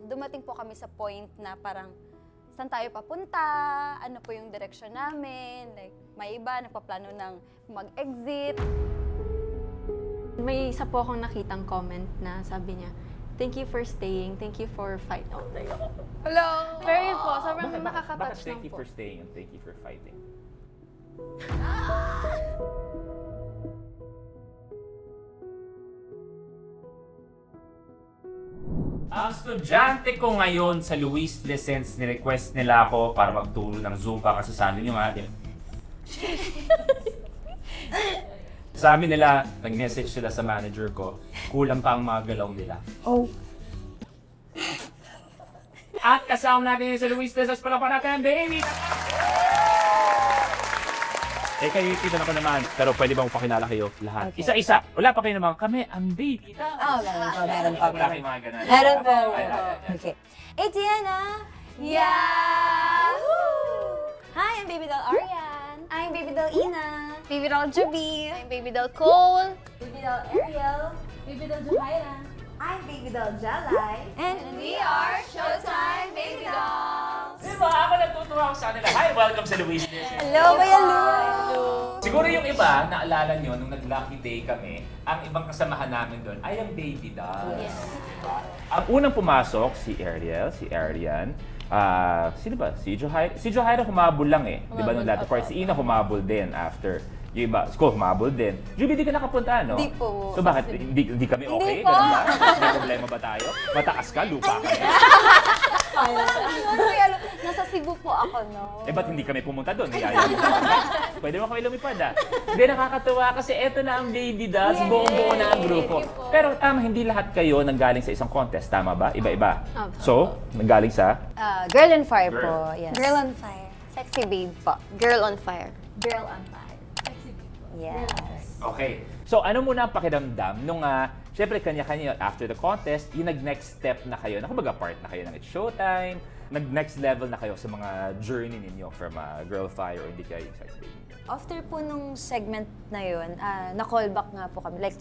dumating po kami sa point na parang, saan tayo papunta? Ano po yung direksyon namin? Like, may iba, nagpaplano ng mag-exit. May isa po akong nakitang comment na sabi niya, thank you for staying, thank you for fighting. Hello! Pero yun po, sobrang Bakit nakaka-touch thank lang you po. for staying and thank you for fighting? Ang estudyante ko ngayon sa Luis Lesens, ni-request nila ako para magturo ng Zumba kasi sa amin yung atin. Sa amin nila, nag-message sila sa manager ko, kulang pa ang mga galaw nila. Oh. At kasama natin sa Luis Lesens, pala natin ang baby! Eh kayo, kita na ko naman, pero pwede bang pakilala kayo lahat? Okay. Isa-isa, wala pa kayo naman, kami ang baby. Meron pa. Wala kayong mga ganun. Meron po. Ay. Okay. Diana! Yahoo! Hi, I'm Baby Doll Arian. I'm Baby Doll Ina. Baby Doll Juby. I'm Baby Doll Cole. Baby Doll Ariel. Baby Doll Juhaira. I'm Baby Doll Jalai. And we are Showtime Baby Dolls. Diba? Ako natutuwa ako sa kanila. Hi, welcome sa Luis Lesens. Hello, Kuya Lu. Siguro yung iba, naalala nyo, nung nag-lucky day kami, ang ibang kasamahan namin doon ay ang baby dolls. Yes. Ang unang pumasok, si Ariel, si Arian, sino ba? Si Johaira humabol lang eh. Di ba nung latter part? Si Ina humabol din after. Yung iba, ko humabol din. Juby, di ka nakapunta, no? Hindi po. So bakit? Hindi kami okay? Hindi po. Ganun ba? May problema ba tayo? Mataas ka, lupa ka. Kuya Lu, nasa Cebu po ako, no? Eh, ba't hindi kami pumunta doon? Niyaya mo. Pwede mo kami lumipad, ah. Hindi, nakakatuwa kasi eto na ang baby dolls, buong-buo na ang grupo. Pero tama, hindi lahat kayo nanggaling sa isang contest, tama ba? Iba-iba. So, nanggaling sa? Girl on Fire Girl. po, yes. Girl on Fire. Sexy Babe po. Girl on fire. Girl on Fire. Sexy Babe po. Yes. Okay. So, ano muna ang pakiramdam nung, syempre, kanya-kanya, after the contest, yung nag-next step na kayo, nakabaga part na kayo ng It's Showtime, nag-next level na kayo sa mga journey ninyo from Girl Fire or hindi kayo yung Sexy Baby. After po nung segment na yun, na-callback nga po kami. Like,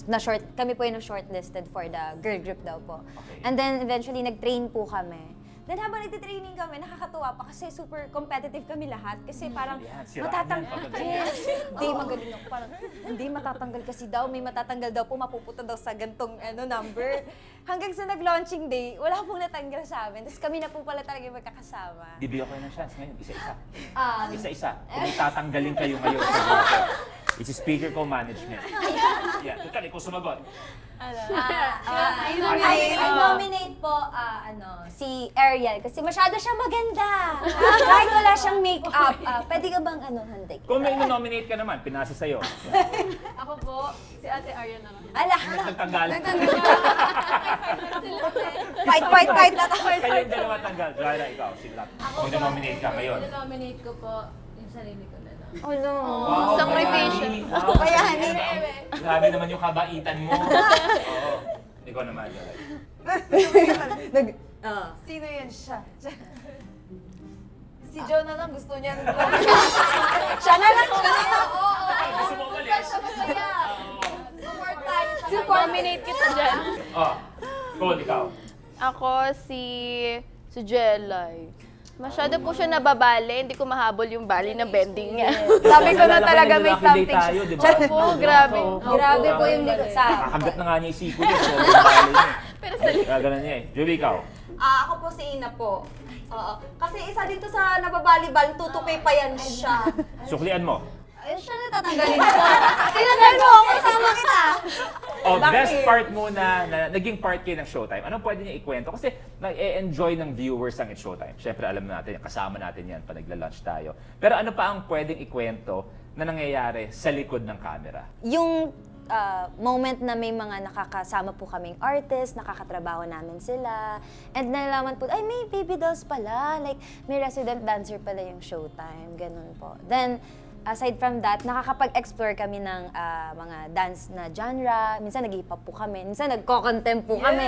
kami po yung shortlisted for the girl group daw po. Okay. And then, eventually, nag-train po kami. Then habang nagtitraining kami, nakakatuwa pa kasi super competitive kami lahat. Kasi parang Yan, siraan yan pag ganyan. Hindi, magaling ako. Parang, hindi matatanggal kasi daw. May matatanggal daw po, mapupunta daw sa gantong number. Hanggang sa nag-launching day, wala pong natanggal sa amin. Tapos kami na po pala talaga yung magkakasama. Bibigyan ko kayo ng chance ngayon, isa-isa. Ah, Isa-isa. Kung may tatanggalin kayo ngayon sa grupo. It's speaker ko management. Yeah, tutal, ikaw sumagot. I nominate po si Ariel kasi masyado siya maganda. Kahit wala siyang makeup, pwede ka bang handig? Kung may nominate ka naman, pinasa sa'yo. Ako po, si Ate Arya naman. Ala, Nagtanggal. fight na tayo. Kayo yung dalawa tanggal. Johaira, ikaw, sila. Kung nominate ka ngayon. Nominate ko po yung sarili ko na lang. Oh no. Wow, Sakripisyo. bayani. Wow, Bayani. Grabe naman yung kabaitan mo. Oo. Ikaw naman, Johaira. Sino yan siya? Si Joe na lang gusto niya. Siya na lang. Gusto mo umalis? Support tayo. Nominate kita dyan. Oh, Cole, ikaw. Ako si Jelay. Masyado po siya nababali, hindi ko mahabol yung bali na bending niya. Sabi ko na Naalala talaga yung may Lucky Day something tayo, siya. di ba? Po, grabe. Grabe po yung likod sa Nakagat na nga niya yung siko niya. So, nabali niya. Pero sa Gaganan niya eh. Julie, ikaw. Ako po si Ina po. Oo. Kasi isa dito sa nababalibal, tutupi pa yan siya. Suklian mo. Ayun siya na tatanggalin ko. Tinanggal mo ako, kasama kita. O, best part mo na naging part kayo ng Showtime. Anong pwede niya ikwento? Kasi nag-e-enjoy ng viewers ang It's Showtime. Siyempre, alam natin, kasama natin yan pag nagla-lunch tayo. Pero ano pa ang pwedeng ikwento na nangyayari sa likod ng camera? yung moment na may mga nakakasama po kaming artist, nakakatrabaho namin sila. And nalalaman po, ay may baby dolls pala. Like, may resident dancer pala yung Showtime. Ganun po. Then, aside from that, nakakapag-explore kami ng mga dance na genre. Minsan nag-hip hop po kami. Minsan nagko-contempt po kami.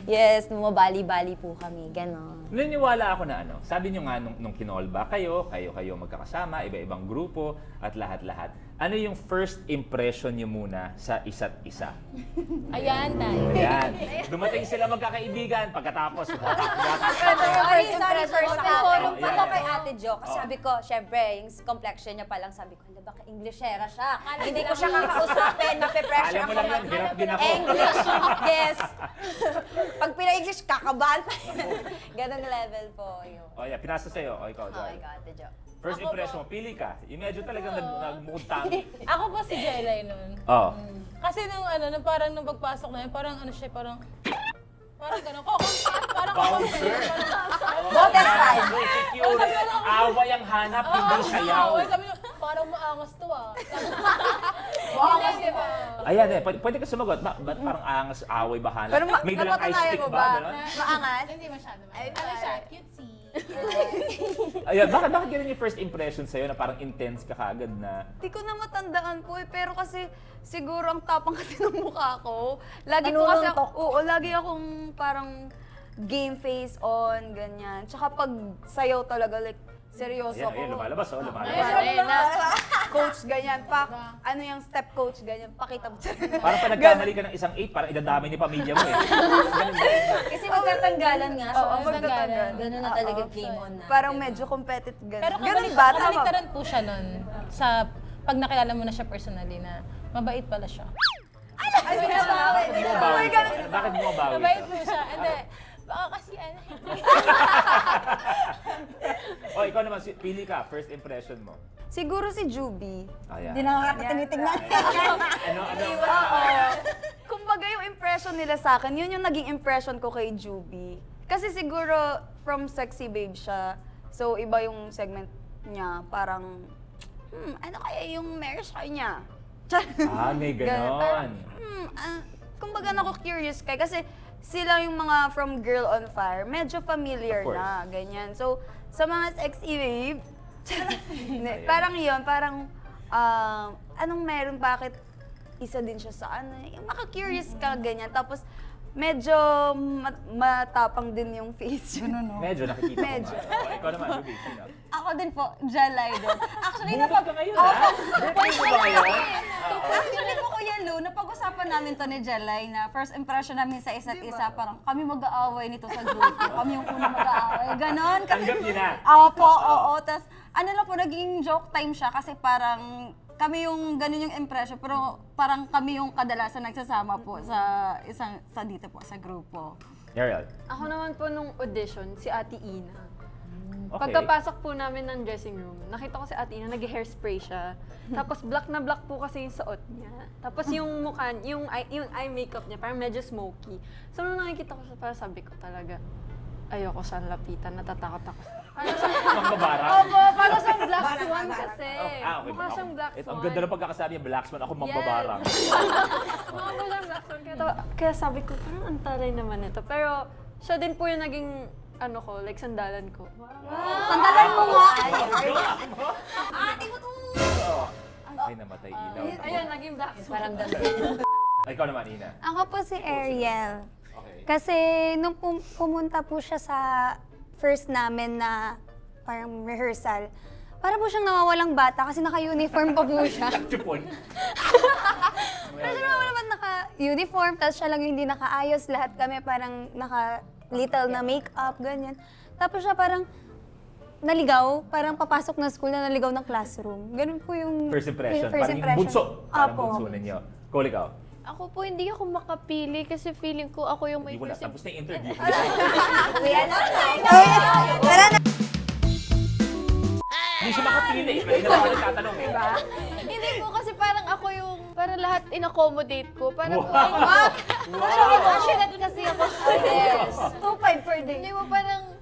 Yes, bumabali-bali po kami. Ganon. Naniniwala ako na sabi niyo nga nung kinolba kayo magkakasama, iba-ibang grupo at lahat-lahat. ano yung first impression niyo muna sa isa't isa? Ayan, tayo. Ayan. Dumating sila magkakaibigan pagkatapos. Sorry, first forum pa Yeah, to yeah. kay Ate Jo. Kasi sabi ko, syempre, yung complexion niya pa lang, sabi ko, baka Englishera siya. Hindi ko siya kakausapin, mape-pressure Alam mo lang yan, hirap din ako. English, yes. Pag pina-English, kakabahan pa. Ganun level po yun. Oh, yeah, pinasa sa'yo. O, ikaw, Oh Joy. my God, Ate Jo. First impression mo, pili ka. Yung medyo talagang nagmukod tangi. Ako po si Jelay nun. Oh. Kasi nung parang nung pagpasok na yun, parang ano siya, parang gano'n. Parang Bouncer. Botes time. Security. Away ang hanap, hindi sayaw. Sabi niya, parang maangas to ah. Maangas, di ba? Ayan eh, pwede ka sumagot. Ba't parang angas, away ba hanap? Pero May dalang ice napatunayan stick mo ba? ba? Ganon? Maangas? Hindi masyado. Ay, Ano siya, cutesy. Ayan, bakit ganun yung first impression sa'yo na parang intense ka kagad na Hindi ko na matandaan po eh, pero kasi siguro ang tapang kasi ng mukha ko. Lagi ko kasi, Nanununtok. oo, lagi akong parang game face on, ganyan. Tsaka pag sayaw talaga, like, seryoso ayan, ako. ayan, lumalabas oh, lumalabas. Ayun na, coach, ganyan. Ano yung step coach, ganyan. Pakita mo siya. Parang pa nagkamali ka ng isang 8, parang idadami ni pamilya mo eh. Ganun. Kasi magtatanggalan nga. So, Oo, magtatanggalan. ganun na talaga game on na. Parang medyo competitive, ganyan. Pero Ganun ba? Tama ba? kabaliktaran po siya nun sa pag nakilala mo na siya personally na mabait pala siya. Ay, binabawi. Bumabawi ka. Bakit bumabawi Mabait ka? po siya. Hindi. Baka kasi ano. O, ikaw naman, pili ka, first impression mo. Siguro si Juby. Ayan. Hindi na tinitignan. Ano? Kumbaga yung impression nila sa akin, yun yung naging impression ko kay Juby. Kasi siguro from sexy babe siya, so iba yung segment niya, parang, ano kaya yung meron sa kanya? May ganon. Kumbaga nako curious kay kasi sila yung mga from Girl on Fire, medyo familiar Of course. na, ganyan. So, sa mga sexy babe, parang yun, parang, anong meron, bakit isa din siya sa ano, yung maka-curious ka, ganyan. Tapos, medyo matapang din yung face. Medyo nakikita ko Medyo. nga. O, ikaw naman, Ruby, sino? Ako din po, Jelay din. Actually, Bumukod ka ngayon, ha? Bumukod mo ba ngayon? Actually po, Kuya Lu, napag-usapan namin to ni Jelay na first impression namin sa isa't isa, parang kami mag-aaway nito sa grupo. Kami yung unang mag-aaway. Ganon. Tanggap niyo na. Opo, oo. Tapos, ano lang po, naging joke time siya kasi parang kami yung ganun yung impression, pero parang kami yung kadalasan nagsasama po sa dito po, sa grupo. Ariel. Ako naman po nung audition, si Ate Ina. Okay. Pagkapasok po namin ng dressing room, nakita ko si Ate Ina, nag-hairspray siya. Tapos black na black po kasi yung suot niya. Tapos yung mukha, yung eye makeup niya, parang medyo smoky. So nung nakikita ko siya, parang sabi ko talaga, ayoko siyang lapitan, natatakot ako. Mangbabarang. Opo, parang siyang black swan kasi. Okay. Mukha siyang black Ito, swan. ang ganda ng pagkakasabi niya, Black Swan. Ako magbabarang. Mukha po siyang black swan. Kaya sabi ko, parang ang taray naman ito. Pero siya din po yung naging ano ko, like sandalan ko. Sandalan mo nga! Ay, namatay ilaw. Ayun, naging black swan. Parang ganun. Ikaw naman, Ina. Ako po si Ariel. Okay. Kasi nung pumunta po siya sa first namin na parang rehearsal, para po siyang nawawalang bata kasi naka-uniform pa po siya. Chupon. Pero siya naman naka-uniform, tapos siya lang yung hindi nakaayos. Lahat kami parang naka-little na makeup, ganyan. Tapos siya parang naligaw, parang papasok na school na naligaw ng classroom. Ganun po yung First impression. first Parang yung impression. bunso. Parang Apo. bunso ninyo. Call ikaw. Ako po, hindi ako makapili kasi feeling ko ako yung may Hindi mo na. first Tapos na yung interview. Hindi siya makapili. May na ako nagtatanong eh. Hindi po kasi parang ako yung, parang lahat in-accommodate ko. Parang Wow! actually passionate kasi ako sa dance. 2.5 per day. Hindi mo parang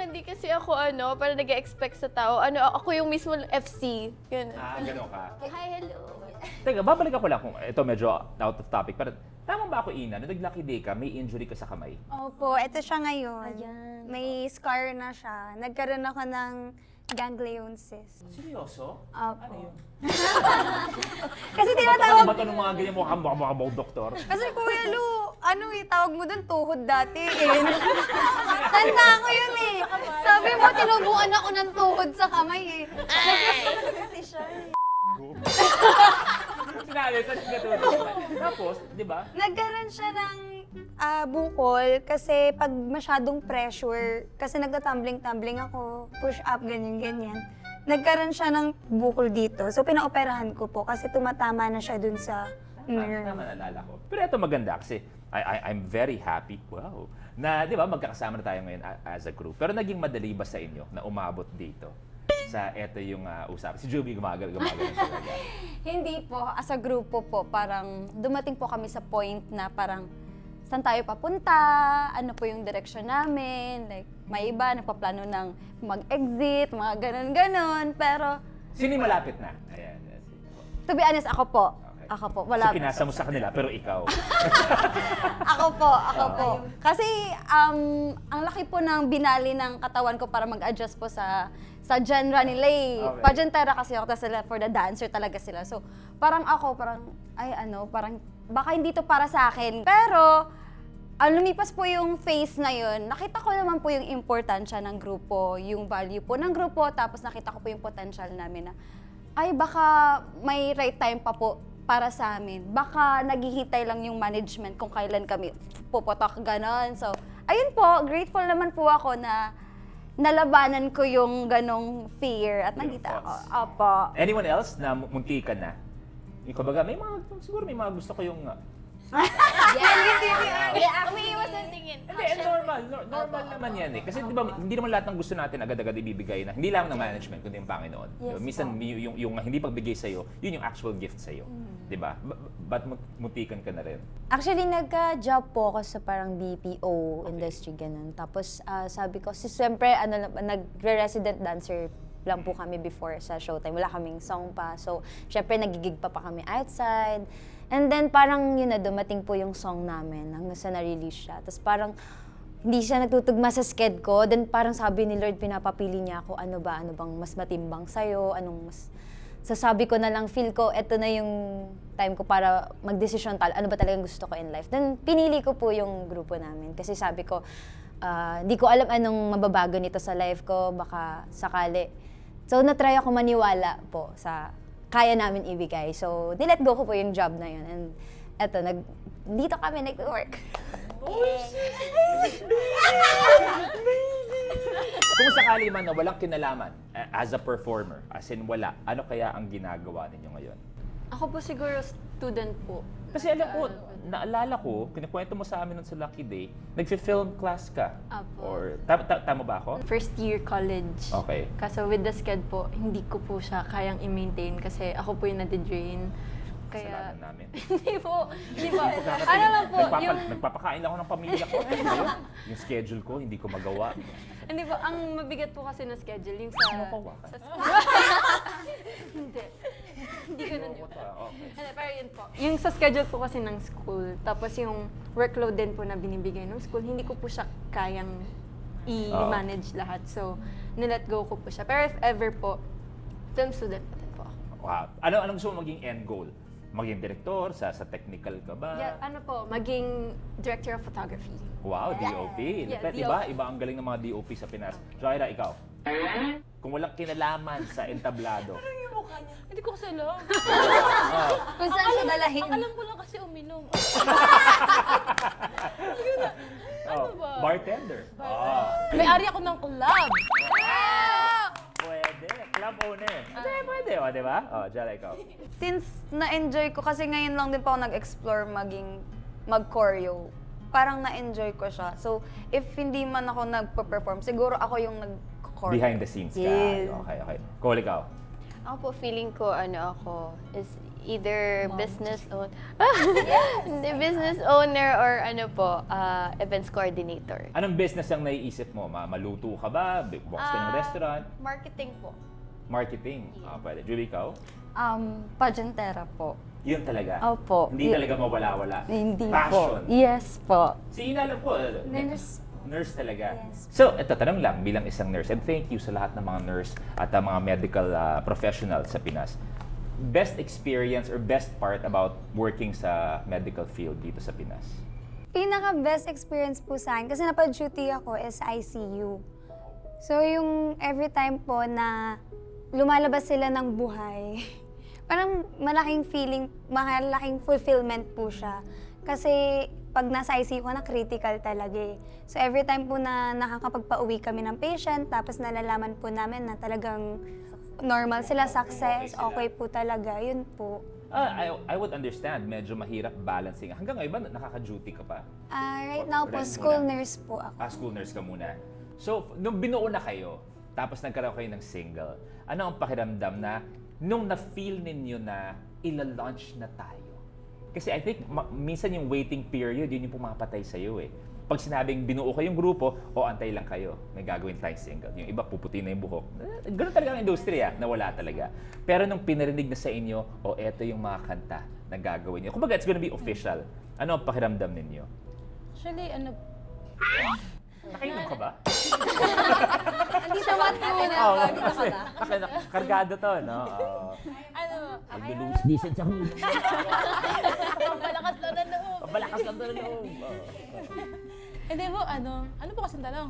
hindi kasi ako parang nag-expect sa tao. Ako yung mismo FC. Yun. Gano'n ka. Hi, hello. Teka, babalik ako lang kung ito medyo out of topic. Pero tama ba ako, Ina? Nung nag-lucky day ka, may injury ka sa kamay? Opo, ito siya ngayon. May scar na siya. Nagkaroon ako ng ganglion cyst. Seryoso? Opo. Ano yun? Kasi Ano tinatawag, ba ito ng mga ganyan mukhang doktor? Kasi Kuya Lu, tawag mo dun tuhod dati eh. Tanda ko yun eh. Sabi mo, tinubuan ako ng tuhod sa kamay eh. Kasi siya eh. Sinabi, saan natutulog? Tapos, di ba? Nagkaroon siya ng bukol kasi pag masyadong pressure, kasi nagtatumbling-tumbling ako, push up, ganyan-ganyan. Nagkaroon siya ng bukol dito. So, pinaoperahan ko po kasi tumatama na siya dun sa nerve. Tama, naalala ko. Pero ito maganda kasi I'm very happy, wow, na di ba magkakasama na tayo ngayon as a group. Pero naging madali ba sa inyo na umabot dito? Sa ito yung usapan. Si Juby gumagano siya. Hindi po, as a grupo po, parang dumating po kami sa point na parang saan tayo papunta, ano po yung direction namin, like may iba nagpaplano ng mag-exit, mga ganon-ganon, pero Sino yung malapit na? Ayan. to be honest, ako po. Okay. Ako po, So, wala po. pinasa mo sa kanila, pero ikaw. Ako po. Kasi ang laki po ng binali ng katawan ko para mag-adjust po sa genre nila eh. Okay. Pageantera kasi ako, tapos sila for the dancer talaga sila. So, parang ako, parang baka hindi to para sa akin. Pero, lumipas po yung phase na yun, nakita ko naman po yung importansya ng grupo, yung value po ng grupo, tapos nakita ko po yung potential namin na, ay baka may right time pa po para sa amin. Baka naghihintay lang yung management kung kailan kami puputok, ganon. So, ayun po, grateful naman po ako na nalabanan ko yung ganong fear at Yung nandito ako. thoughts. Opo. Anyone else na munti ka na? Yung kumbaga, siguro may mga gusto ko yung... Umiiwas ang tingin. Hindi, normal naman yan eh. Kasi di ba, hindi naman lahat ng gusto natin agad-agad ibibigay na, hindi lang ng management, kundi yung Panginoon. Yes, Minsan, yung hindi pagbigay sa'yo, yun yung actual gift sa'yo. Di ba? Ba't muntikan ka na rin? Actually, nagka-job po ako sa parang BPO industry, ganun. Tapos, sabi ko, siyempre, nagre-resident dancer lang po kami before sa Showtime. Wala kaming song pa. So, syempre, nagigig pa kami outside. And then, parang yun na, dumating po yung song namin hanggang sa na-release siya. Tapos parang, hindi siya nagtutugma sa sked ko. Then parang sabi ni Lord, pinapapili niya ako, ano bang mas matimbang sa'yo, anong mas... Sasabi ko na lang, feel ko, eto na yung time ko para magdesisyon ano ba talagang gusto ko in life. Then, pinili ko po yung grupo namin. Kasi sabi ko, di ko alam anong mababago nito sa life ko, baka sakali. So, natry ako maniwala po sa kaya namin ibigay. So, nilet go ko po yung job na yun. And eto, dito kami nag-work. Kung sakali man na walang kinalaman as a performer, as in wala, ano kaya ang ginagawa ninyo ngayon? Ako po siguro student po. Kasi alam ko, naalala ko, kinikwento mo sa amin nun sa Lucky Day, nagfi-film class ka. Apo. Or, tama ba ako? First year college. Okay. Kaso with the sked po, hindi ko po siya kayang i-maintain kasi ako po yung nade-drain. Kaya, Kasalanan namin. hindi po. Ano lang po, yung... Nagpapakain lang ako ng pamilya ko. Ayun, yung schedule ko, hindi ko magawa. Hindi po, ang mabigat po kasi na schedule, yung sa... Makawa ka. Hindi. Hindi ganun yun. Okay. Hindi, pero yun po. Yung sa schedule po kasi ng school, tapos yung workload din po na binibigay ng school, hindi ko po siya kayang i-manage lahat. So, nilet go ko po siya. Pero if ever po, film student pa din po ako. Wow. Anong gusto mo maging end goal? Maging director? Sa technical ka ba? Yeah, ano po, maging director of photography. Wow, DOP. Yeah, Diba? DOP. Iba ang galing ng mga DOP sa Pinas. Jaira, ikaw? Kung walang kinalaman sa entablado. Hindi ko kasi alam. Kung saan siya dalahin. Ang alam ko lang kasi uminom. Oh, ba? bartender. Oh, May ari ako ng club. pwede. Club owner. Pwede, oh, di ba? Oh, Jaira, ikaw. Since na-enjoy ko, kasi ngayon lang din po ako nag-explore mag-choreo, parang na-enjoy ko siya. So, if hindi man ako nagpa-perform, siguro ako yung nag-choreo. Behind the scenes ka. Yes. Okay. Cole, ikaw. Ako po, feeling ko, is either business owner or events coordinator. Anong business ang naiisip mo? Maluto ka ba? Box ka ng restaurant? Marketing po. Marketing? Pwede. Julie, ikaw? Pageantera po. Yun talaga? Opo. Hindi talaga mawala-wala? Hindi Passion? po. Yes po. Si Ina, alam ko, Nurse. nurse talaga. So, ito, tanong lang bilang isang nurse, and thank you sa lahat ng mga nurse at mga medical professionals sa Pinas. Best experience or best part about working sa medical field dito sa Pinas? Pinaka-best experience po sa akin, kasi napag-duty ako is ICU. So yung every time po na lumalabas sila ng buhay, parang malaking fulfillment po siya. Kasi pag nasa ICU ko na, critical talaga eh. So every time po na nakakapagpa-uwi kami ng patient, tapos nalalaman po namin na talagang normal sila, success, okay po talaga, yun po. I would understand, medyo mahirap balancing. Hanggang ngayon ba nakaka-duty ka pa? Right now po, Rest school muna. nurse po ako. School nurse ka muna. So, nung binuo na kayo, tapos nagkaroon kayo ng single, ano ang pakiramdam na nung na-feel ninyo na ila-launch na tayo? Kasi I think minsan yung waiting period, yun yung pumapatay sa'yo eh. Pag sinabing binuo kayong grupo, antay lang kayo, may gagawin tayong single. Yung iba, puputi na yung buhok. Ganun talaga ang industriya, nawala talaga. Pero nung pinarinig na sa inyo, eto yung mga kanta na gagawin nyo. Kumbaga, it's gonna be official. Ano ang pakiramdam ninyo? Actually, Nakainom ka ba? Andito ba muna? Andito ka ba? Kargado to, no? Maglulose diesel sa huli. Pabalakas lang na loob. Pabalakas lang to ng loob. Hindi po, ano po kasing tanong?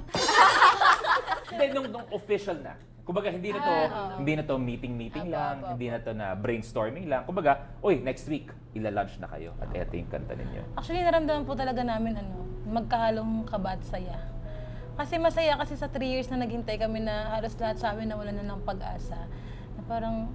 Hindi, nung official na. Kumbaga, hindi na to meeting lang, hindi na to na brainstorming lang. Kumbaga, next week, ila-launch na kayo at eto yung kanta ninyo. Actually, naramdaman po talaga namin, magkahalong kaba at saya. Kasi masaya kasi sa 3 years na naghintay kami na halos lahat sa amin nawalan na ng pag-asa. Na parang,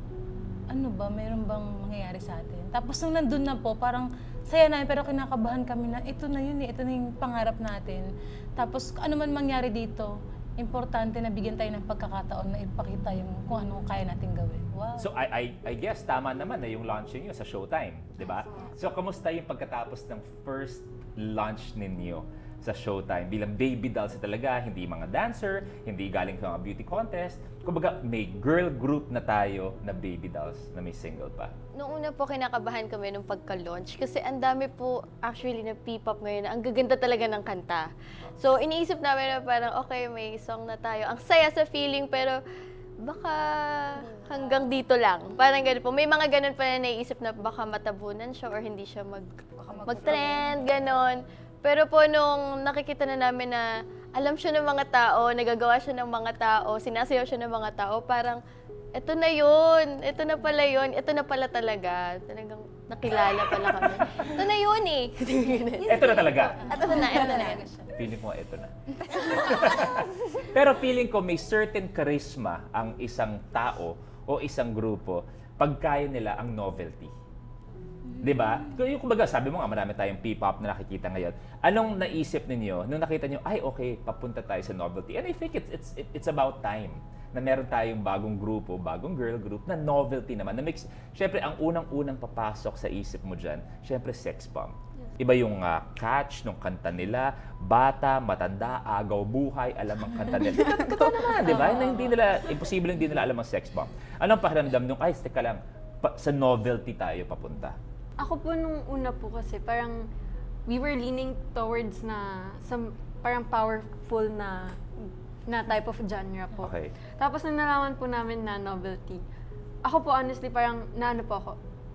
mayroon bang mangyayari sa atin? Tapos nung nandun na po, parang saya namin pero kinakabahan kami na ito na yun ito na yung pangarap natin. Tapos ano man mangyari dito, importante na bigyan tayo ng pagkakataon na ipakita yung kung ano kaya natin gawin. Wow. So, I guess, tama naman na yung launching nyo sa Showtime, di ba? So, kamusta yung pagkatapos ng first launch ninyo sa Showtime? Bilang baby dolls talaga, hindi mga dancer, hindi galing sa mga beauty contest. Kumbaga, may girl group na tayo na baby dolls na may single pa. Noong una po, kinakabahan kami nung pagka-launch kasi ang dami po actually na P-pop ngayon na ang gaganda talaga ng kanta. So, iniisip namin na parang, okay, may song na tayo. Ang saya sa feeling, pero baka hanggang dito lang. Parang ganun po. May mga ganun pa na naiisip na baka matabunan siya or hindi siya mag-trend, ganun. Pero po nung nakikita na namin na alam siya ng mga tao, nagagawa siya ng mga tao, sinasayaw siya ng mga tao, parang eto na yun, eto na pala yun, eto na pala talaga. Talagang nakilala pala kami. Eto na yun eh. Eto na talaga. Eto na. Feeling ko, eto na. Pero feeling ko may certain charisma ang isang tao o isang grupo pag kaya nila ang novelty. 'Di ba? Yung kumbaga, sabi mo nga marami tayong P-pop na nakikita ngayon. Anong naisip ninyo nung nakita niyo, ay okay, papunta tayo sa novelty? And I think it's about time na meron tayong bagong grupo, bagong girl group na novelty naman. Na mix, syempre ang unang-unang papasok sa isip mo diyan, syempre sex bomb. Iba yung catch nung kanta nila, bata, matanda, agaw, buhay, alam ang kanta nila. Totoo naman, di ba? Na imposible hindi nila alam ang sex bomb. Anong pakiramdam nung, ay, teka lang, sa novelty tayo papunta? Ako po nung una po kasi parang we were leaning towards na some parang powerful na type of genre po. Okay. Tapos nung nalaman po namin na novelty, ako po honestly parang naano po ako,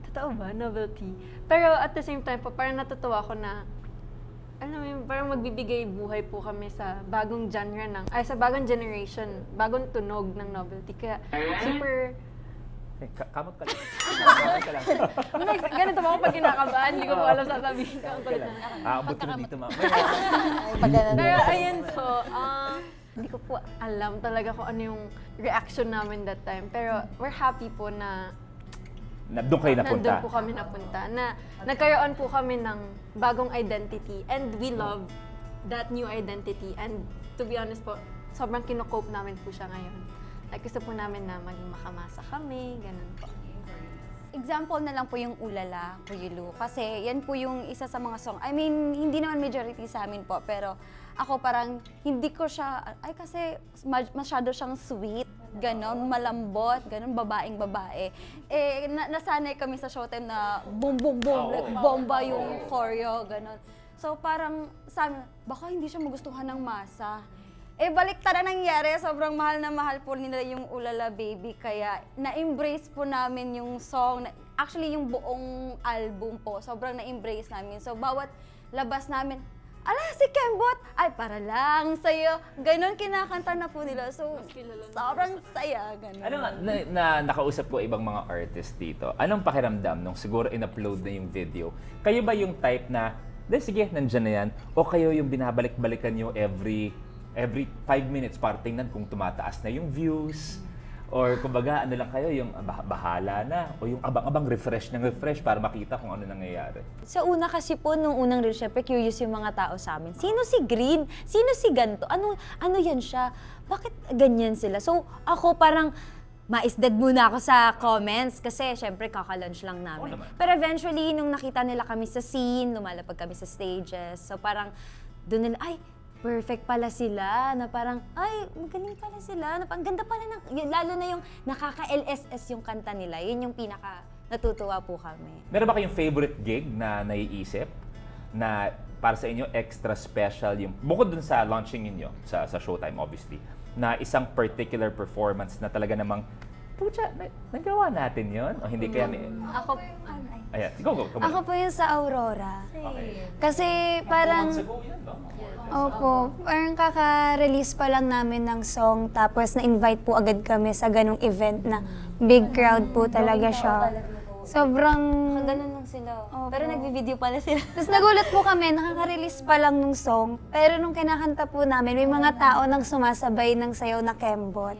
totoo ba, novelty? Pero at the same time po, parang natutuwa ako na, alam mo yun, parang magbibigay buhay po kami sa bagong genre sa bagong generation, bagong tunog ng novelty. Kaya super, Kamot ka lang. Kamot ka lang. ganito po ako pag kinakabahan, hindi ko po alam sasabihin ko. Ang kulit na. Aabot ko na dito, ma'am. Pero ayun po, hindi ko po alam talaga kung ano yung reaction namin that time. Pero we're happy po na Doon kayo napunta. nandun po kami napunta. Na nagkaroon po kami ng bagong identity. And we love that new identity. And to be honest po, sobrang kinocope namin po siya ngayon. Like, gusto po namin na maging makamasa kami, ganun po. Example na lang po yung Ulala, Kuya Lu. Kasi yan po yung isa sa mga song. I mean, hindi naman majority sa amin po, pero ako parang hindi ko siya, kasi masyado siyang sweet, ganon, malambot, ganon, babaeng babae. Nasanay kami sa Showtime na boom, boom, boom, like bomba yung choreo, ganon. So parang sabi, baka hindi siya magustuhan ng masa. Baliktad na nangyari, sobrang mahal na mahal po nila yung Ulala Baby, kaya na-embrace po namin yung song, actually yung buong album po, sobrang na-embrace namin. So bawat labas namin, ala, si Kembot, ay, para lang sa'yo. Ganon kinakanta na po nila. So, sobrang saya, ganon. Ano nga, na nakausap ko ibang mga artist dito, anong pakiramdam nung siguro in-upload na yung video? Kayo ba yung type na, sige, nandyan na yan? O kayo yung binabalik-balikan nyo every 5 minutes para tingnan kung tumataas na yung views? Or kumbaga, ano lang kayo, yung bahala na? O yung abang-abang refresh para makita kung ano nangyayari? Sa una kasi po, nung unang reel, syempre curious yung mga tao sa amin. Sino si Green? Sino si ganto? Ano yan siya? Bakit ganyan sila? So ako parang mais-dead muna ako sa comments kasi syempre kaka-launch lang namin. Pero eventually, nung nakita nila kami sa scene, lumalapag kami sa stages, so parang doon nila, ay, perfect pala sila, na parang, ay, magaling pala sila, na ang ganda pala lalo na yung nakaka-LSS yung kanta nila, yun yung pinaka natutuwa po kami. Meron ba kayong favorite gig na naiisip na para sa inyo extra special yung, bukod dun sa launching ninyo sa Showtime obviously, na isang particular performance na talaga namang, pucha, nagawa natin yon o hindi kaya Ako, ayan, go. Ako po yung sa Aurora. Okay. Kasi parang, Months ago yun, no? opo, parang kaka-release pa lang namin ng song tapos na-invite po agad kami sa ganong event na big crowd po talaga siya. Sobrang... Ganun lang sila. Opo. Pero nagbi-video pala sila. Tapos nagulat po kami, nakaka-release pa lang nung song. Pero nung kinakanta po namin, may mga tao nang sumasabay ng sayaw na Kembot.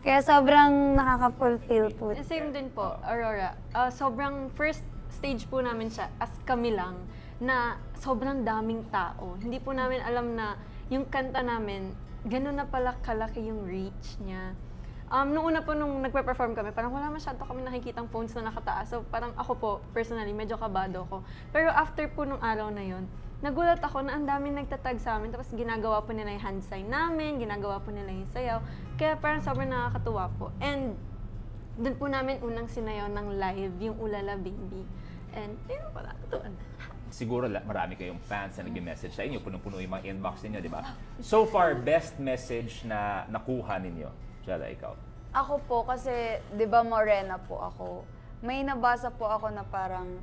Kaya sobrang nakaka-fulfill po. same din po, Aurora. Sobrang first stage po namin siya as kami lang na sobrang daming tao. Hindi po namin alam na yung kanta namin, gano'n na pala kalaki yung reach niya. Noong una po nung nagpe-perform kami, parang wala masyado kami nakikitang phones na nakataas. So parang ako po, personally, medyo kabado ko. Pero after po nung araw na yon, nagulat ako na ang daming nagtatag sa amin. Tapos ginagawa po nila yung hand sign namin, ginagawa po nila yung sayaw. Kaya parang sobrang nakakatuwa po. And doon po namin unang sinayaw ng live, yung Ulala Baby. And yun po, natutuan. Siguro marami kayong fans na nag-message sa inyo, punong-puno yung mga inbox ninyo, di ba? So far, best message na nakuha ninyo. Jella, ikaw. Ako po, kasi, di ba, morena po ako. May nabasa po ako na parang,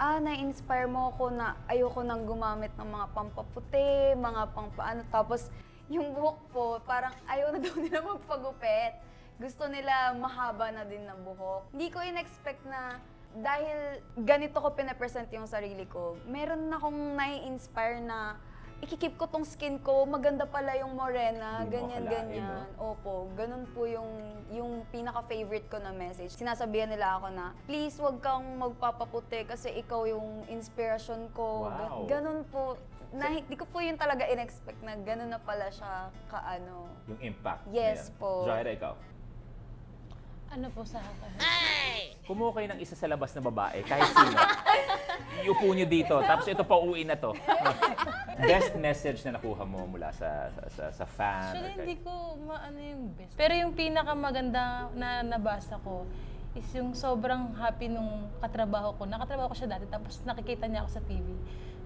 na-inspire mo ako na ayoko nang gumamit ng mga pampaputi, mga pampaano. Tapos, yung buhok po, parang ayaw na daw nila magpagupit. Gusto nila mahaba na din ng buhok. Hindi ko in-expect na dahil ganito ko pinapresent yung sarili ko, meron na akong nai-inspire na ikikip ko tong skin ko, maganda pala yung morena, Hindi mo ganyan. Opo, ganun po yung pinaka-favorite ko na message. Sinasabihan nila ako na, please wag kang magpapaputi kasi ikaw yung inspiration ko. Wow. Ganun po. Hindi ko po yun talaga in-expect na ganun na pala siya kaano. Yung impact. Yes niya. po. Jaira, ikaw. Ano po sa akin? Kumuha kayo ng isa sa labas na babae, kahit sino. Iupo nyo dito, tapos ito pa uwi na to. Best message na nakuha mo mula sa fan. Actually, or hindi ko maano yung best. Pero yung pinakamaganda na nabasa ko is yung sobrang happy nung katrabaho ko. Nakatrabaho ko siya dati, tapos nakikita niya ako sa TV.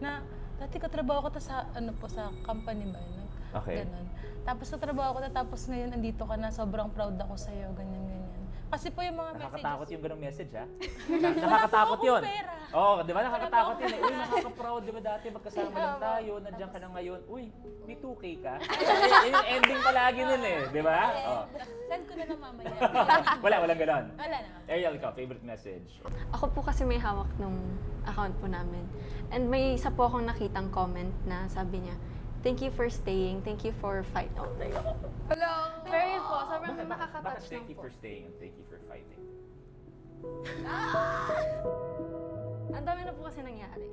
Na dati katrabaho ko sa sa company ba yun? Okay. Ganun. Tapos katrabaho ko tapos ngayon andito ka na, sobrang proud ako sa'yo, ganyan. Kasi po yung mga Nakakatakot messages. yung ganong message, ha? Nakakatakot yun. pera. Oo, di ba? Nakakatakot yun. Uy, nakaka-proud. Di ba dati magkasama lang tayo, nandiyan ka na ngayon. Uy, may 2K ka. Yun yung ending palagi nun eh. Di ba? Oh. Send ko na lang mamaya. Walang ganon. Wala na. Ariel, ikaw, favorite message? Ako po kasi may hawak nung account po namin. And may isa po akong nakitang comment na sabi niya, thank you for staying, thank you for fighting. Hello! Pero yun po, sobrang Bakit nakaka-touch thank lang you po. for staying and thank you for fighting? Ang dami na po kasi nangyari.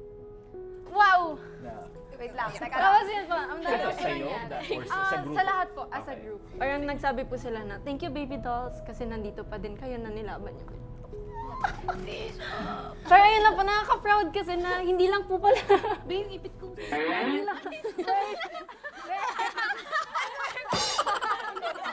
Wow! Na, Wait lang, teka lang. Tapos yun po, ang dami na po sa'yo? nangyari. Or sa group? Sa lahat po, as a Okay. group. Parang nagsabi po sila na, thank you baby dolls, kasi nandito pa din kayo na nilaban niyo. Pero ayun lang po, nakaka-proud kasi na hindi lang po pala. Ba yung ipit ko? Hindi lang.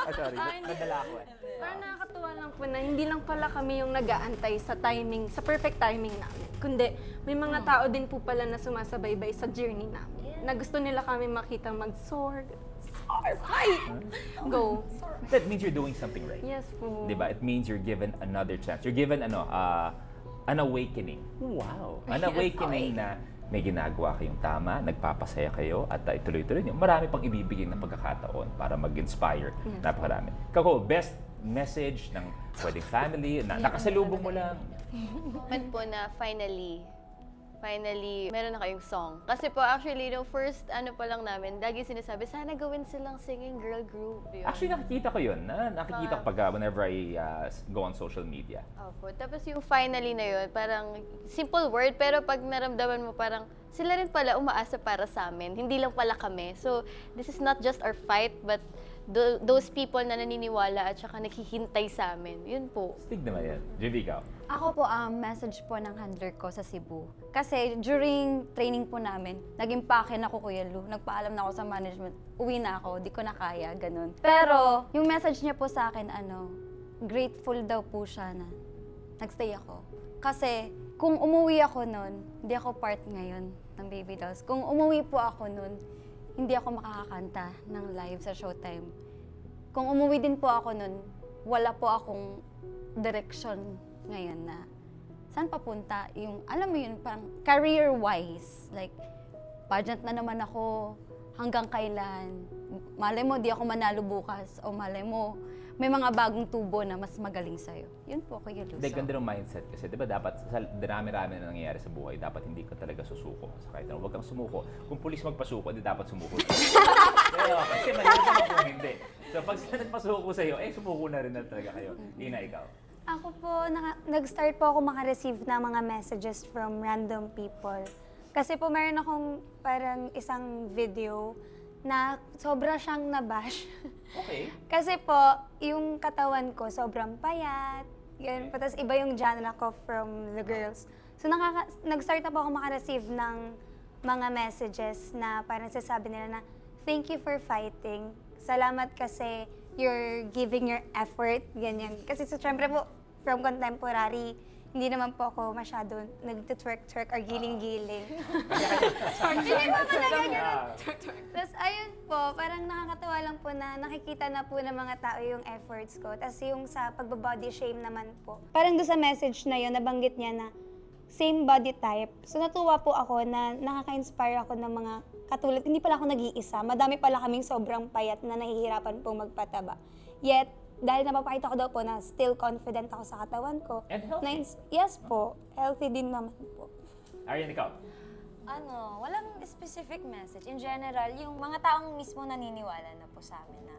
sorry, nadala ako eh. Parang nakakatuwa lang po na hindi lang pala kami yung nag-aantay sa timing, sa perfect timing namin. Kundi may mga tao din po pala na sumasabaybay sa journey namin. Na gusto nila kami makita mag-soar. Fight! Go. That means you're doing something right. Yes po. Diba? It means you're given another chance. You're given an awakening. Wow! An awakening na may ginagawa kayong tama, nagpapasaya kayo, at ituloy-tuloy nyo. Marami pang ibibigay na pagkakataon para mag-inspire. Napakarami. Kako, best message ng wedding family, na nakasalubong mo lang. Moment po na finally, meron na kayong song. Kasi po, actually, no first pa lang namin, lagi sinasabi, sana gawin silang singing girl group. Yun. Actually, nakikita ko yun. Nakikita ko pag whenever I go on social media. Opo. Tapos yung finally na yun, parang simple word, pero pag naramdaman mo parang sila rin pala umaasa para sa amin. Hindi lang pala kami. So, this is not just our fight, but those people na naniniwala at saka naghihintay sa amin. Yun po. Stig naman yan. JV, ikaw. Ako po, message po ng handler ko sa Cebu. Kasi during training po namin, naging pakin ako, Kuya Lu. Nagpaalam na ako sa management. Uwi na ako, di ko na kaya, ganun. Pero, yung message niya po sa akin, grateful daw po siya na nagstay ako. Kasi, kung umuwi ako nun, hindi ako part ngayon ng Baby Dolls. Kung umuwi po ako nun, hindi ako makakakanta ng live sa Showtime. Kung umuwi din po ako nun, wala po akong direction ngayon na saan papunta. Yung, alam mo yun, parang career-wise. Like, pageant na naman ako, hanggang kailan. Malay mo, di ako manalo bukas. O malay mo, may mga bagong tubo na mas magaling sa'yo. Yun po, Kuya Lu. Hindi, ganda ng mindset kasi, di ba, dapat sa darami-rami na nangyayari sa buhay, dapat hindi ka talaga susuko. So, kahit huwag kang sumuko. Kung pulis magpasuko, di dapat sumuko. Pero, kasi mahirap naman kung hindi. So, pag sila nagpasuko sa'yo, sumuko na rin na talaga kayo. Ina, ikaw. Ako po, nag-start po ako makareceive ng mga messages from random people. Kasi po meron akong parang isang video na sobra siyang nabash. Okay. Kasi po, yung katawan ko sobrang payat. Yan, tapos iba yung genre ko from the girls. So nag-start na po ako makareceive ng mga messages na parang sasabi nila na, thank you for fighting. Salamat kasi you're giving your effort, ganyan. Kasi syempre po, from contemporary, hindi naman po ako masyado nag-twerk-twerk or giling-giling. Hindi po talaga ganun. Tapos ayun po, parang nakakatawa lang po na nakikita na po ng mga tao yung efforts ko. Tapos yung sa pagbabody shame naman po. Parang doon sa message na yun, nabanggit niya na same body type. So natuwa po ako na nakaka-inspire ako ng mga katulad. Hindi pala ako nag-iisa. Madami pala kaming sobrang payat na nahihirapan pong magpataba. Yet, dahil napapakita ko daw po na still confident ako sa katawan ko. And healthy. Yes po. Healthy din naman po. Arian, ikaw. Walang specific message. In general, yung mga taong mismo naniniwala na po sa amin na,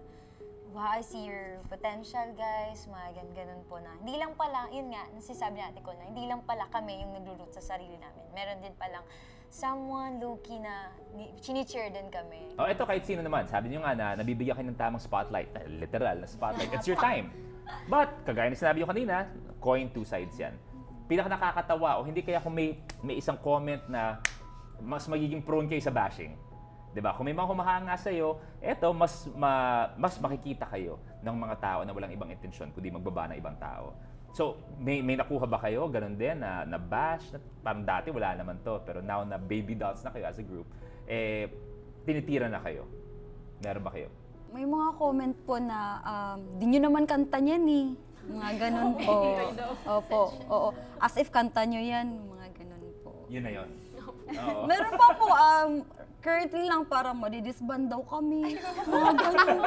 wow, I see your potential, guys, mga ganun po na. Hindi lang pala, yun nga, nasisabi natin ko na, hindi lang pala kami yung naglulut sa sarili namin. Meron din palang someone low-key na chini-cheer din kami. Ito kahit sino naman. Sabi niyo nga na nabibigyan kayo ng tamang spotlight. Literal na spotlight. It's your time. But, kagaya na sinabi ko kanina, coin two sides yan. Pinaka nakakatawa o hindi kaya kung may isang comment na mas magiging prone kayo sa bashing. 'Di ba? Kung may mga humahanga sa'yo, mas makikita kayo ng mga tao na walang ibang intensyon kundi magbaba ng ibang tao. So, may nakuha ba kayo? Ganon din na bash? Parang dati wala naman to. Pero now na Baby Dolls na kayo as a group, tinitira na kayo. Meron ba kayo? May mga comment po na, di nyo naman kanta niyan eh. Mga ganun po. Opo, oo. As if kanta nyo yan, mga ganun po. Yun na yun. Oo. Meron pa po, currently lang parang madidisband daw kami. Mga ganun.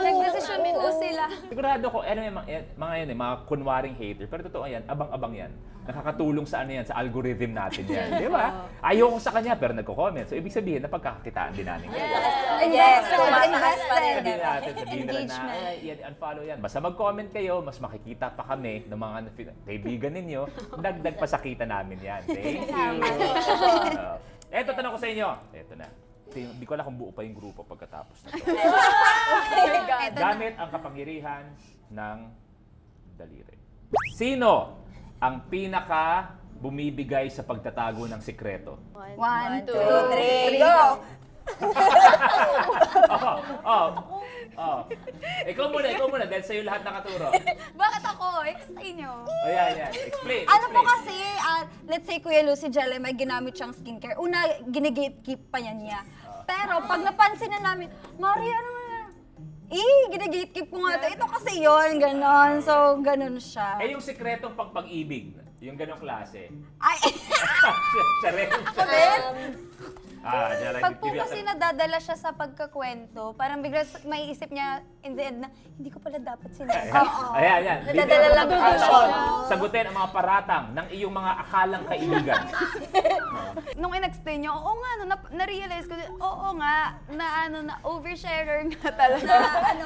Nagdesisyon po sila. Sigurado ko, mga yan mga kunwaring hater. Pero totoo yan, abang-abang yan. Nakakatulong sa sa algorithm natin yan. Di ba? Ayoko sa kanya, pero nagko-comment. So, ibig sabihin, napagkakakitaan din namin. Yes, Sabihin natin, sabihin nila na, unfollow yan. Basta mag-comment kayo, mas makikita pa kami ng mga kaibigan ninyo, dagdag pa sa kita namin yan. Thank you. Eto, tanong ko sa inyo. Eto na. Hindi ko alam kung buo pa yung grupo pagkatapos na ito. Gamit ang kapangyarihan ng daliri. Sino ang pinaka bumibigay sa pagtatago ng sikreto? 1, 2, 3, Go! Ikaw muna, dahil sa'yo lahat nakaturo. Bakit ako? Explain nyo. Yan. Explain. Ano po kasi, let's say Kuya Lu, si Jelly, may ginamit siyang skincare. Una, gine-gatekeep pa niya. Pero pag napansin na namin, Mari, ano na? Gine-gatekeep ko nga ito. Ito kasi yon ganon. So, ganon siya. Yung sikretong pag-ibig, Yung ganong klase. Ay, Siya rin. Jelay, pag po give you a- kasi nadadala siya sa pagkakwento, parang bigla maiisip niya in the end na, hindi ko pala dapat sinabi. Ayan, ayan. Nadadala lang po siya. Sagutin ang mga paratang ng iyong mga akalang kaibigan. Nung in-explain niya, oo nga, no, na-realize ko, oo nga, na oversharer nga talaga.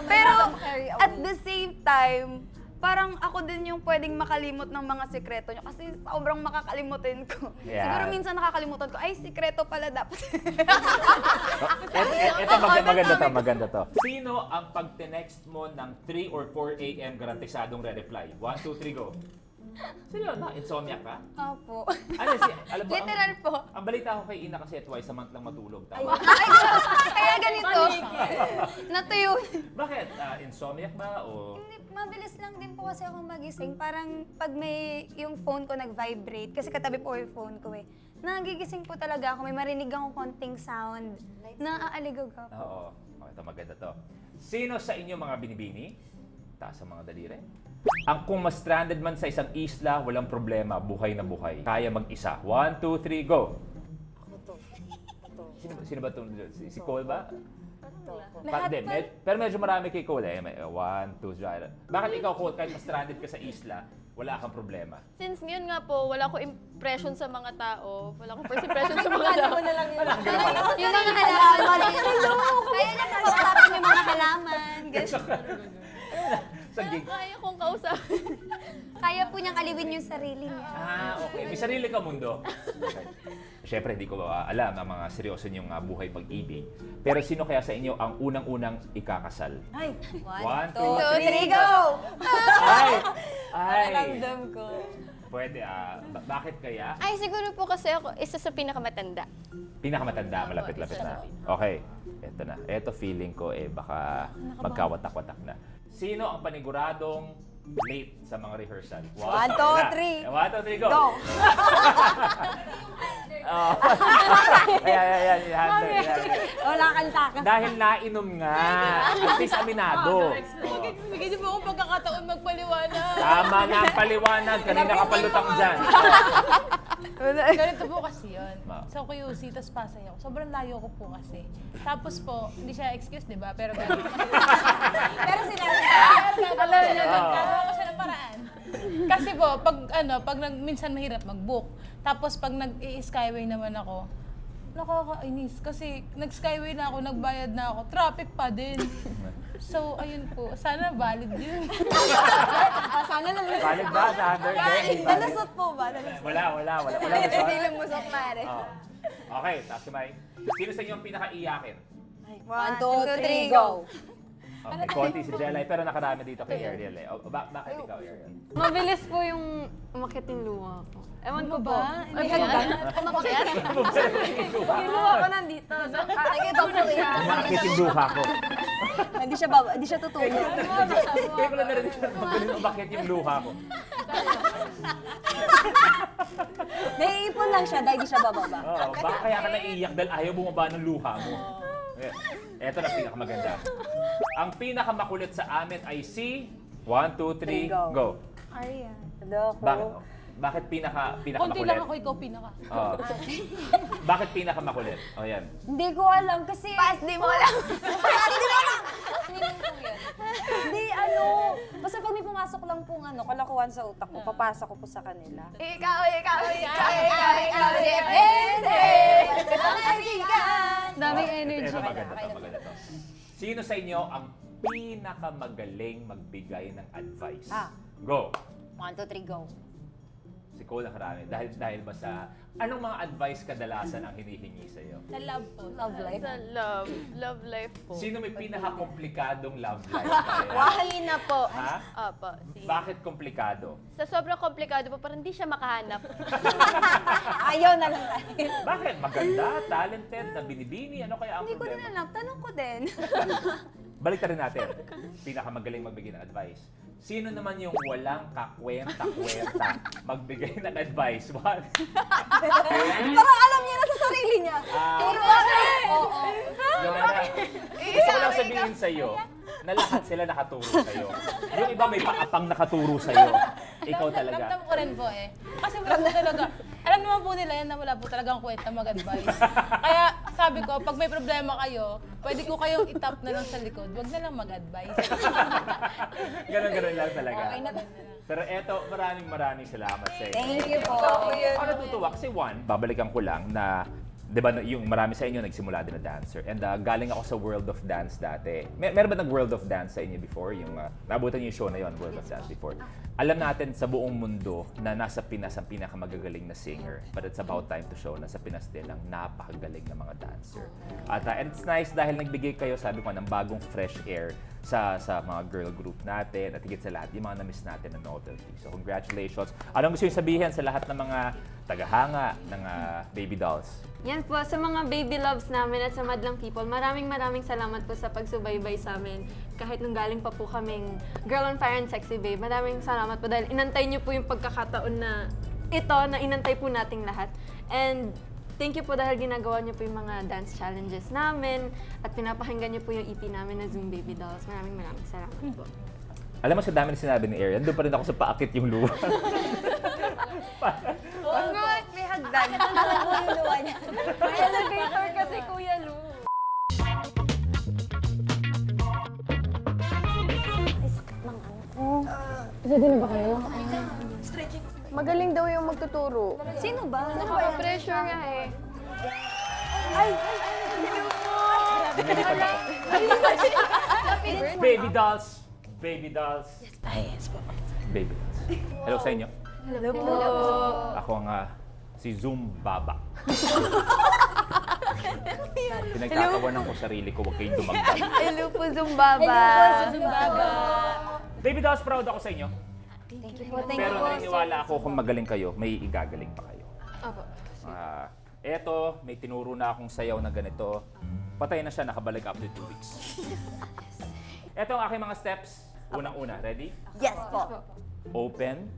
Pero at the same time, parang ako din yung pwedeng makalimot ng mga sekreto niyo kasi sobrang makakalimutin ko. Yeah. Siguro minsan nakakalimutan ko, ay, sekreto pala dapat. Ito maganda to. Sino ang pag text mo ng 3 or 4 a.m. garantisadong re-reply? 1, 2, 3, go. Sino na? Insomniac ka? Opo. Ano alam mo, Literal po. Ang balita ko kay Ina kasi twice a month lang matulog. Tama? Kaya ganito. Natuyo. Bakit? Insomniac ba o... Hindi, mabilis lang din po kasi ako magising. Parang pag may yung phone ko nag-vibrate, kasi katabi po yung phone ko eh. Nagigising po talaga ako, may marinig akong konting sound. Naaaligaw ka po. Oo. Okay, ito maganda to. Sino sa inyo mga binibini? Taas ang mga daliri. Ang kung ma-stranded man sa isang isla, walang problema, buhay na buhay. Kaya mag-isa. 1, 2, 3, go! Sino ba ito? Si Cole ba? Pero medyo marami kay Cole eh. 1, 2, 3. Bakit ikaw, Cole, kahit ma-stranded ka sa isla, wala kang problema? Since ngayon nga po, wala ko impression sa mga tao. Wala akong first impression sa mga tao. Yung mga halaman. Kaya niya kausapin yung mga halaman. Sa gig. Kaya kong kausapin. Kaya po niyang aliwin yung sarili niya. Okay. May sarili ka mundo. Okay. Siyempre, hindi ko alam ang mga seryoso niyong buhay pag-ibig. Pero sino kaya sa inyo ang unang-unang ikakasal? Ay, 1, 2, 3, go! Ay! Ay! Ramdam ko. Pwede, bakit kaya? Ay, siguro po kasi ako isa sa pinakamatanda. Pinakamatanda, malapit-lapit na. Okay, eto na. Eto feeling ko baka magkawatak-watak na. Sino ang paniguradong late sa mga rehearsal? 1, 2, 3. 1, 2, 3, go! Go! Ayan. Wala kang takas. Dahil nainom nga. At least aminado. Bigyan niyo po akong pagkakataon magpaliwanag. Tama na ang paliwanag. Kanina ka palutang dyan. Ganito po kasi yun. Ma. Sa QC, tapos Pasay ako. Sobrang layo ko po kasi. Tapos po, hindi siya excuse, di ba? Pero gano'n. Pero sinabi Alam niyo, nagkakaroon ko siya ng paraan. Kasi po, pag minsan mahirap mag-book. Tapos pag nag-i-skyway naman ako, nakakainis. Kasi nag-skyway na ako, nagbayad na ako, traffic pa din. So, ayun po. Sana valid yun. Sana naman. Valid ba sa 100? Nalusot po ba? Wala. Wala Hindi na lang musok pare. Okay, taas kamay. Sino sa inyo ang pinakaiyakin? 1, 2, 3, go! May konti si Jelay, pero nakarami dito kay Ariel eh. Bakit ikaw, Ariel? Mabilis po yung umakit yung luha ko. Ewan ko po. Ay, hanggang? Kumakyat? Yung luha ko nandito. Sige, papuwi. Umakit yung luha ko. Hindi siya tutulog. Kaya ko lang narinig na magaling umakit yung luha ko. Naiipon lang siya dahil di siya bababa. Oo, baka kaya ka naiiyak dahil ayaw bumaba ng luha mo. Eto na pinakamaganda. Ang pinakamakulit sa amin ay si 1, 2, 3, go. Arian. Bakit Konti pinakamakulit? lang ako, ikaw pinaka. Oo. Bakit pinakamakulit? O yan. Hindi ko alam kasi... Pas, di mo alam. Hindi, basta pag may pumasok lang pong kalakuhan sa utak ko, papasok ko po sa kanila. Ikaw. Daming energy. Ito maganda to. Sino sa inyo ang pinakamagaling magbigay ng advice? Go. 1, 2, 3, go. Si Cole nakarami. Dahil ba sa... Anong mga advice kadalasan ang hinihingi sa iyo? Sa love po. Love life. Sa love life po. Sino may pinaka-komplikadong love life? Wahali na po. Ha? Opo. Bakit komplikado? Sa sobrang komplikado po, parang hindi siya makahanap. Ayaw na lang tayo. Bakit? Maganda, talented, na binibini. Ano kaya ang Hindi ko din problema? alam. Tanong ko din. Balik rin natin. Pinakamagaling magbigay ng advice. Sino naman yung walang kakwenta-kwenta magbigay ng advice? One. Parang alam niya na sa sarili niya. Puro oo. Joanna, gusto ko lang sabihin sa'yo na lahat sila nakaturo sa'yo. Yung iba may paapang nakaturo sa'yo. Ikaw talaga. Ramdam ko rin po eh. Kasi wala po talaga. Alam naman po nila yan na wala po talagang kwenta mag-advise. Kaya sabi ko, pag may problema kayo, pwede ko kayong itap na lang sa likod. Huwag na lang mag-advise. Ganon-ganon lang talaga. Pero eto, maraming salamat sa inyo. Thank you po. Ako natutuwa kasi one, babalikan ko lang na, di ba, yung marami sa inyo nagsimula din na dancer. And galing ako sa World of Dance dati. Meron ba nag-World of Dance sa inyo before? Yung, naabutan niyo yung show na yon, World of Dance before. Alam natin sa buong mundo na nasa Pinas ang pinakamagagaling na singer. But it's about time to show na sa Pinas din ang napakagaling na mga dancer. At and it's nice dahil nagbigay kayo, sabi ko, ng bagong fresh air sa mga girl group natin at higit sa lahat, yung mga na-miss natin na novelty. So congratulations. Anong gusto yung sabihin sa lahat ng mga tagahanga ng Baby Dolls? Yan po, sa mga baby loves namin at sa madlang people, maraming salamat po sa pagsubaybay sa amin. Kahit nung galing pa po kaming Girl on Fire and Sexy Babe, maraming salamat po dahil inantay niyo po yung pagkakataon na ito, na inantay po nating lahat. And thank you po dahil ginagawa niyo po yung mga dance challenges namin at pinapakinggan niyo po yung EP namin na Zoom Baby Dolls. Maraming salamat po. Alam mo, sa dami na sinabi ni Arian, doon pa rin ako sa paakit yung luha. Oo nga, may hagdan. Ito naman po yung luwa niya. May elevator kasi, Kuya Lu. Magaling daw yung magtuturo. Sino ba? Nakaka-pressure nga eh. Lumilipad ako. Baby Dolls! Baby Dolls! Yes, Baby Dolls. Hello sa inyo. Hello po. Ako ang si Zoom Baba. Pinagkakawanan ko sarili ko, huwag kayong dumagdag. Hello po, Zumbaba. Baby Dolls, proud ako sa inyo. Thank you po. Pero naniniwala ako kung magaling kayo, may igagaling pa kayo. Opo. Eto, may tinuro na akong sayaw na ganito. Patay na siya, nakabalik after 2 weeks. Eto ang aking mga steps. Unang-una, ready? Yes po. Open.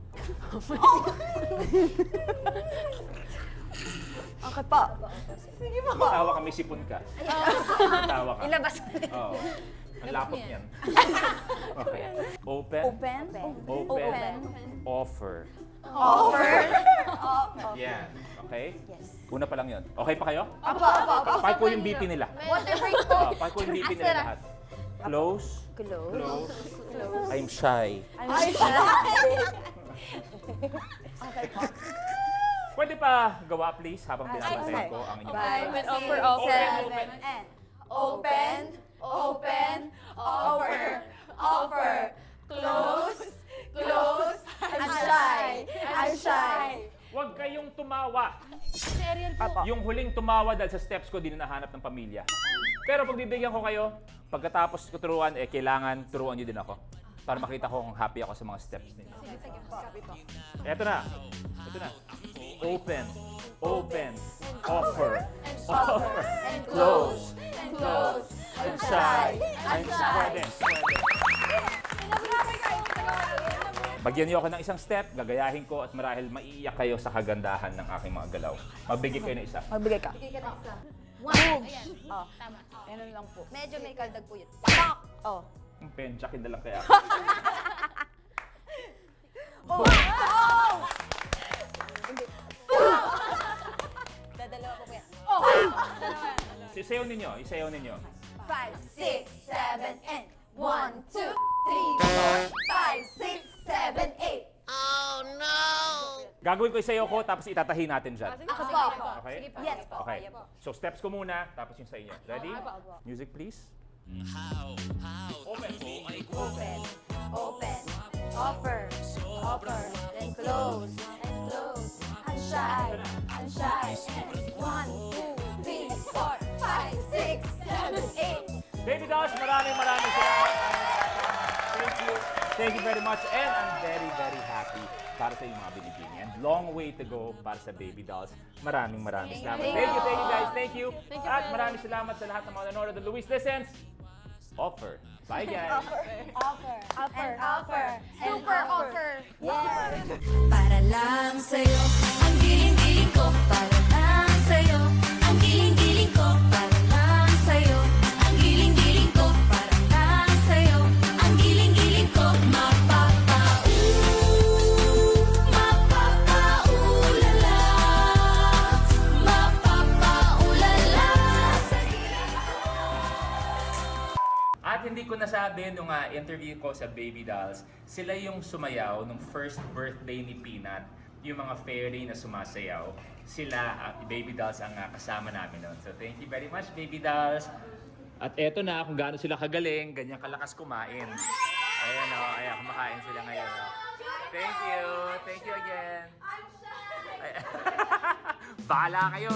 Okay po. Tawa ka, may sipon ka. Tawa ka. Ilabas ko. Oo. Ang lapot niyan. Okay. Open. Open. Open. Offer. Offer. Yan. Okay? Una pa lang yun. Okay pa kayo? Apo. Pakay ko yung BP nila. Water break po. Pakay ko yung BP nila lahat. Close. Close. I'm shy. Pwede pa gawa please habang binabantayan ko ang inyong Open, offer, Open. Open. Offer. Close. I'm shy. Huwag kayong tumawa. Yung huling tumawa dahil sa steps ko, di na nahanap ng pamilya. Pero pag bibigyan ko kayo, pagkatapos ko turuan, kailangan turuan nyo din ako. Para makita ko kung happy ako sa mga steps ninyo. Eto na. Open. Offer. Close. I'm shy. Pwede. Bagyan niyo ako ng isang step, gagayahin ko at marahil maiiyak kayo sa kagandahan ng aking mga galaw. Magbigay kayo ng isa. Magbigay ka. Ganun lang po. Medyo may kaldag po yun. Ang penjakin na lang kaya. Dadalawa po po yan. Isayaw ninyo. 5, 6, 7, and 1, 2, 3, 4, 5, 6, 7, 8. Gagawin ko isayaw ko, tapos itatahi natin dyan. Ako po. Okay? Yes po. Okay. So steps ko muna, tapos yung sa inyo. Ready? Music please. Open. Open. Offer. Then close. I'm shy. 1, 2, 3, 4, 5, 6, 7, 8. Baby Dolls, maraming salamat. Thank you very much. And I'm very, very happy para sa inyong mga binigay niyo. And long way to go para sa Baby Dolls. Maraming salamat. Thank you guys. Thank you. At maraming salamat sa lahat ng mga nanonood ng Luis Listens. Offer. Bye guys. Offer. Super offer. Para lang sa'yo, ang giling-giling ko. Para lang sa'yo, ang giling-giling ko. Para lang sa'yo, ang giling-giling ko. Para lang sa'yo, ang giling-giling ko. Mapapauwi sabi nung interview ko sa Baby Dolls, sila yung sumayaw nung first birthday ni Peanut. Yung mga fairy na sumasayaw, sila, Baby Dolls ang kasama namin nun. So thank you very much, Baby Dolls. At eto na kung gaano sila kagaling, ganyan kalakas kumain. Ayan o, ayan, kumakain sila ngayon. Oh. Thank you again. Bahala kayo.